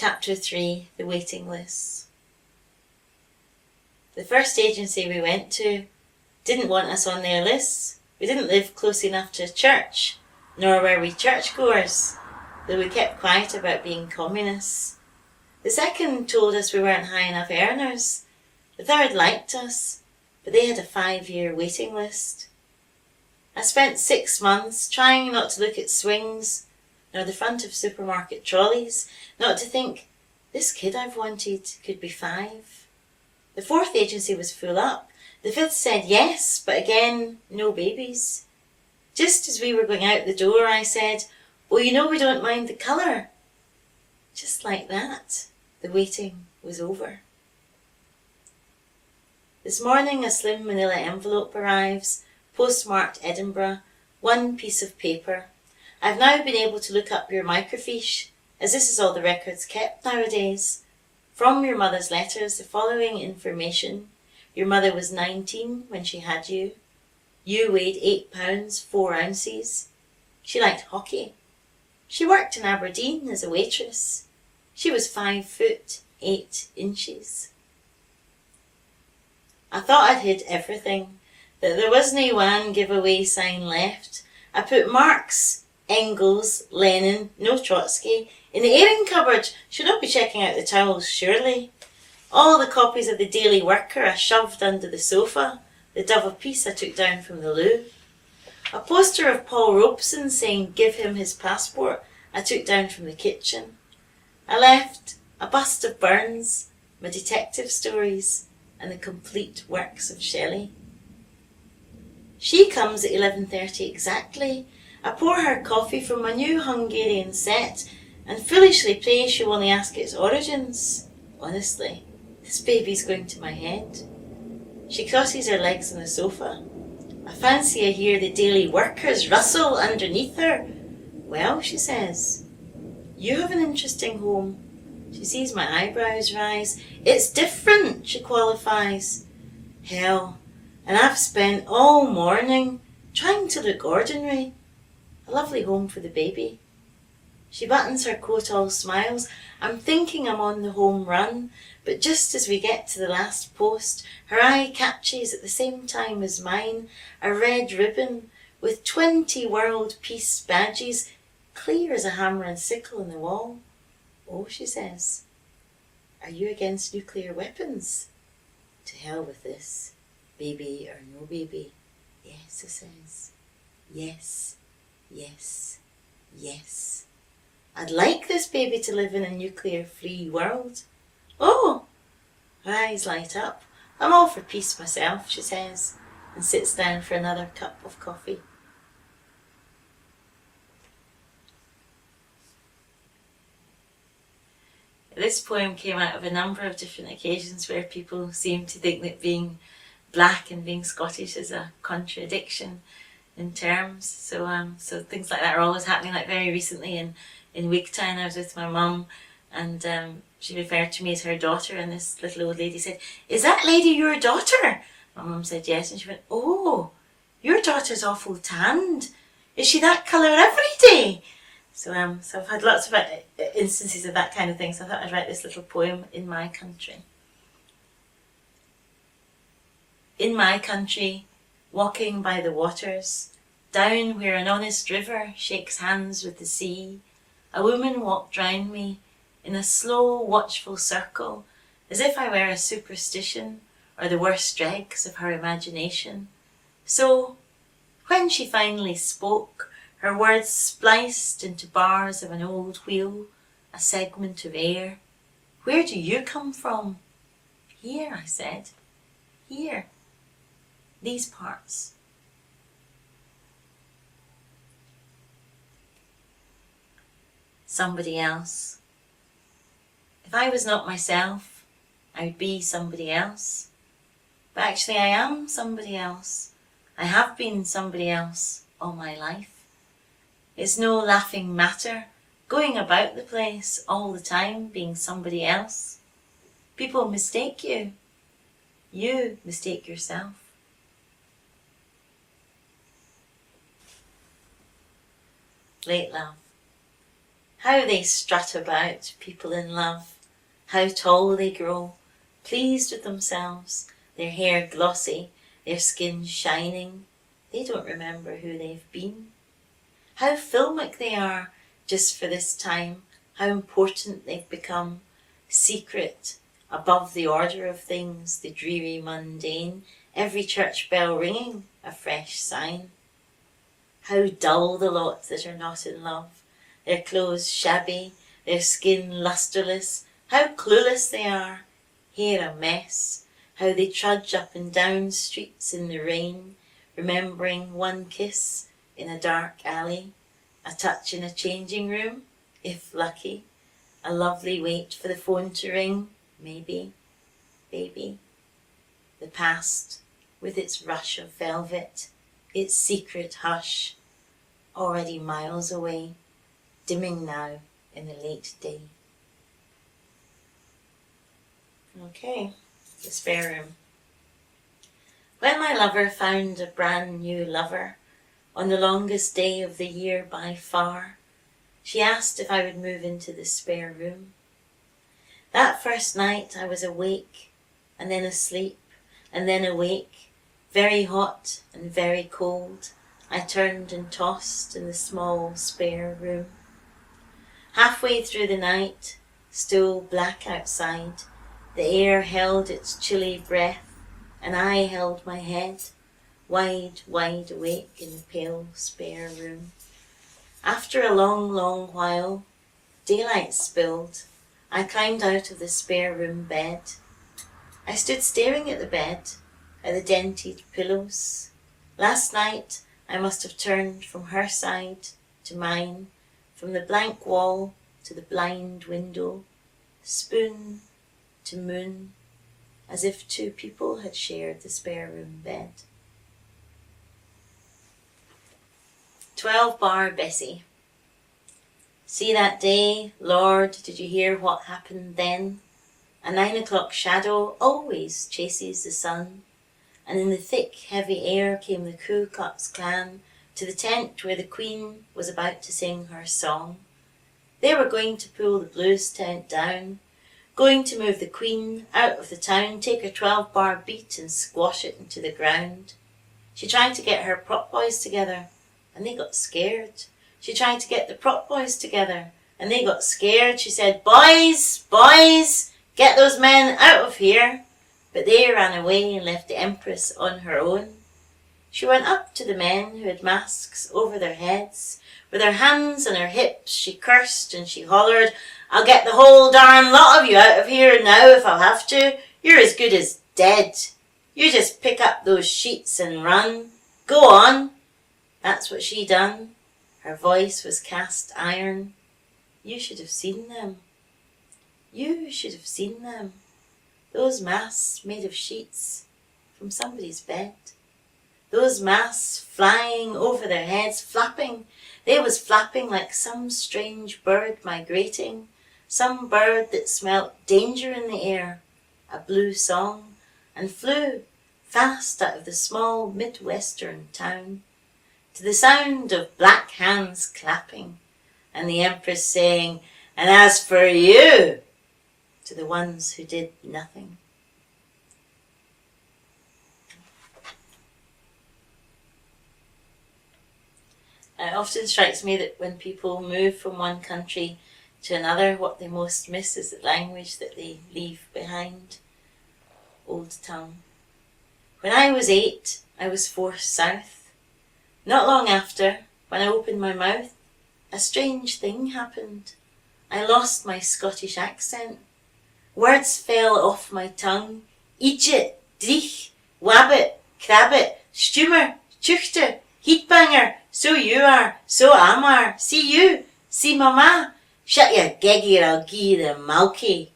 Chapter 3, The Waiting List. The first agency we went to didn't want us on their lists. We didn't live close enough to a church, nor were we churchgoers, though we kept quiet about being communists. The second told us we weren't high enough earners. The third liked us, but they had a 5-year waiting list. I spent 6 months trying not to look at swings, nor the front of supermarket trolleys, not to think, this kid I've wanted could be 5. The fourth agency was full up. The fifth said yes, but again, no babies. Just as we were going out the door, I said, well, you know we don't mind the colour. Just like that, the waiting was over. This morning, a slim manila envelope arrives, postmarked Edinburgh, 1 piece of paper. I've now been able to look up your microfiche, as this is all the records kept nowadays. From your mother's letters, the following information. Your mother was 19 when she had you. You weighed 8 pounds 4 ounces. She liked hockey. She worked in Aberdeen as a waitress. She was 5 foot 8 inches. I thought I'd hid everything, that there was no one giveaway sign left. I put Marx, Engels, Lenin, no Trotsky, in the airing cupboard. Should not be checking out the towels, surely. All the copies of the Daily Worker I shoved under the sofa. The Dove of Peace I took down from the loo. A poster of Paul Robeson saying give him his passport I took down from the kitchen. I left a bust of Burns, my detective stories, and the complete works of Shelley. She comes at 11:30 exactly. I pour her coffee from my new Hungarian set and foolishly pray she won't ask its origins. Honestly, this baby's going to my head. She crosses her legs on the sofa. I fancy I hear the Daily Workers rustle underneath her. Well, she says, you have an interesting home. She sees my eyebrows rise. It's different, she qualifies. Hell, and I've spent all morning trying to look ordinary. A lovely home for the baby. She buttons her coat, all smiles. I'm thinking I'm on the home run, but just as we get to the last post, her eye catches at the same time as mine a red ribbon with 20 world peace badges, clear as a hammer and sickle on the wall. Oh, she says, are you against nuclear weapons? To hell with this, baby or no baby. Yes, I says. Yes, yes, yes. I'd like this baby to live in a nuclear-free world. Oh! Her eyes light up. I'm all for peace myself, she says, and sits down for another cup of coffee. This poem came out of a number of different occasions where people seem to think that being black and being Scottish is a contradiction in terms. So things like that are always happening. Like very recently in Wigtown, I was with my mum, and she referred to me as her daughter, and this little old lady said, is that lady your daughter? My mum said yes, and she went, oh, your daughter's awful tanned. Is she that colour every day? So I've had lots of instances of that kind of thing, so I thought I'd write this little poem, In My Country. In my country, walking by the waters, down where an honest river shakes hands with the sea, a woman walked round me in a slow, watchful circle, as if I were a superstition or the worst dregs of her imagination. So, when she finally spoke, her words spliced into bars of an old wheel, a segment of air. Where do you come from? Here, I said. Here. These parts. Somebody else. If I was not myself, I would be somebody else. But actually I am somebody else. I have been somebody else all my life. It's no laughing matter, going about the place all the time being somebody else. People mistake you. You mistake yourself. Late love. How they strut about, people in love. How tall they grow, pleased with themselves, their hair glossy, their skin shining. They don't remember who they've been. How filmic they are, just for this time, how important they've become, secret, above the order of things, the dreary mundane, every church bell ringing, a fresh sign. How dull the lot that are not in love, their clothes shabby, their skin lustreless, how clueless they are, hair a mess, how they trudge up and down streets in the rain, remembering one kiss in a dark alley, a touch in a changing room, if lucky, a lovely wait for the phone to ring, maybe, baby. The past, with its rush of velvet, its secret hush, already miles away, dimming now in the late day. Okay, the spare room. When my lover found a brand new lover, on the longest day of the year by far, she asked if I would move into the spare room. That first night I was awake, and then asleep, and then awake, very hot and very cold. I turned and tossed in the small spare room. Halfway through the night, still black outside, the air held its chilly breath, and I held my head, wide, wide awake in the pale spare room. After a long, long while, daylight spilled. I climbed out of the spare room bed. I stood staring at the bed, at the dented pillows. Last night I must have turned from her side to mine, from the blank wall to the blind window, spoon to moon, as if two people had shared the spare room bed. 12 Bar Bessie. See that day, Lord, did you hear what happened then? A 9 o'clock shadow always chases the sun, and in the thick, heavy air came the Ku Klux Klan to the tent where the Queen was about to sing her song. They were going to pull the blues tent down, going to move the Queen out of the town, take her 12-bar beat and squash it into the ground. She tried to get her prop boys together, and they got scared. She tried to get the prop boys together, and they got scared. She said, "Boys, boys, get those men out of here." But they ran away and left the Empress on her own. She went up to the men who had masks over their heads. With her hands on her hips, she cursed and she hollered, "I'll get the whole darn lot of you out of here now if I'll have to. You're as good as dead. You just pick up those sheets and run. Go on." That's what she done. Her voice was cast iron. You should have seen them. You should have seen them. Those masks made of sheets from somebody's bed. Those masks flying over their heads, flapping. They was flapping like some strange bird migrating, some bird that smelt danger in the air, a blue song, and flew fast out of the small Midwestern town, to the sound of black hands clapping, and the Empress saying, "And as for you," to the ones who did nothing. It often strikes me that when people move from one country to another, what they most miss is the language that they leave behind. Old tongue. When I was 8, I was forced south. Not long after, when I opened my mouth, a strange thing happened. I lost my Scottish accent. Words fell off my tongue. Eejit, Dreich, Wabbit, Crabbit, Stumer, Tuchter, Heatbanger, so you are, so am I, see you, see mama, shut your geggy or I'll gie you the malky.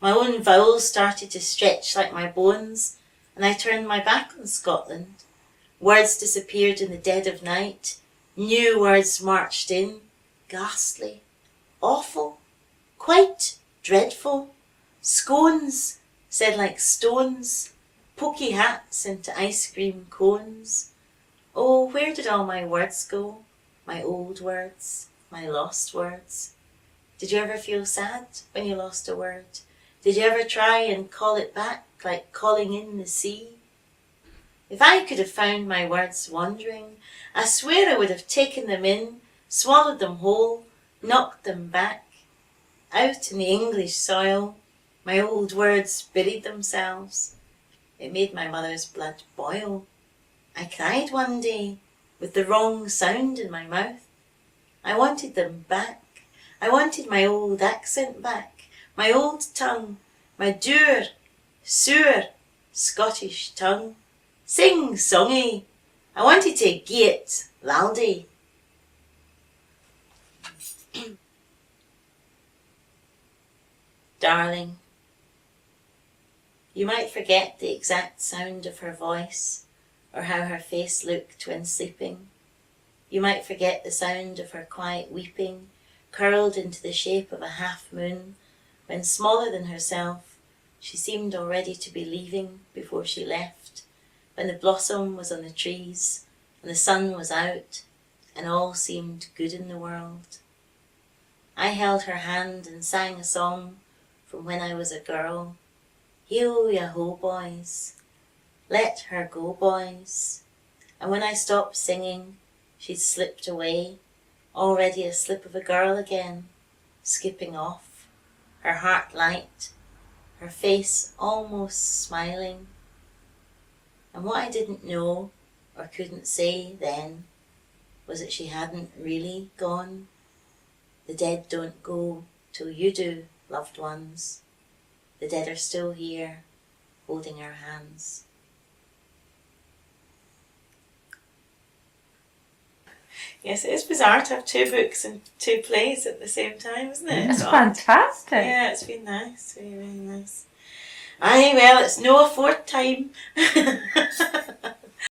My own vowels started to stretch like my bones, and I turned my back on Scotland. Words disappeared in the dead of night. New words marched in, ghastly, awful, quite dreadful. Scones said like stones, pokey hats into ice cream cones. Oh, where did all my words go, my old words? my lost words. Did you ever feel sad when you lost a word? Did you ever try and call it back, like calling in the sea? If I could have found my words wandering, I swear I would have taken them in, swallowed them whole, knocked them back. Out in the English soil, my old words buried themselves. It made my mother's blood boil. I cried one day with the wrong sound in my mouth. I wanted them back. I wanted my old accent back, my old tongue, my dour, sour Scottish tongue. Sing songy. I wanted to gie it laldy. Darling, you might forget the exact sound of her voice or how her face looked when sleeping. You might forget the sound of her quiet weeping, curled into the shape of a half moon, when smaller than herself, she seemed already to be leaving before she left, when the blossom was on the trees and the sun was out and all seemed good in the world. I held her hand and sang a song from when I was a girl. Yo-ya-ho, boys. Let her go, boys. And when I stopped singing, she'd slipped away, already a slip of a girl again, skipping off, her heart light, her face almost smiling. And what I didn't know or couldn't say then was that she hadn't really gone. The dead don't go till you do, loved ones. The dead are still here, holding our hands. Yes, it is bizarre to have 2 books and 2 plays at the same time, isn't it? It's fantastic. Yeah, it's been nice. Really, really nice. Aye, well, it's no 4th time.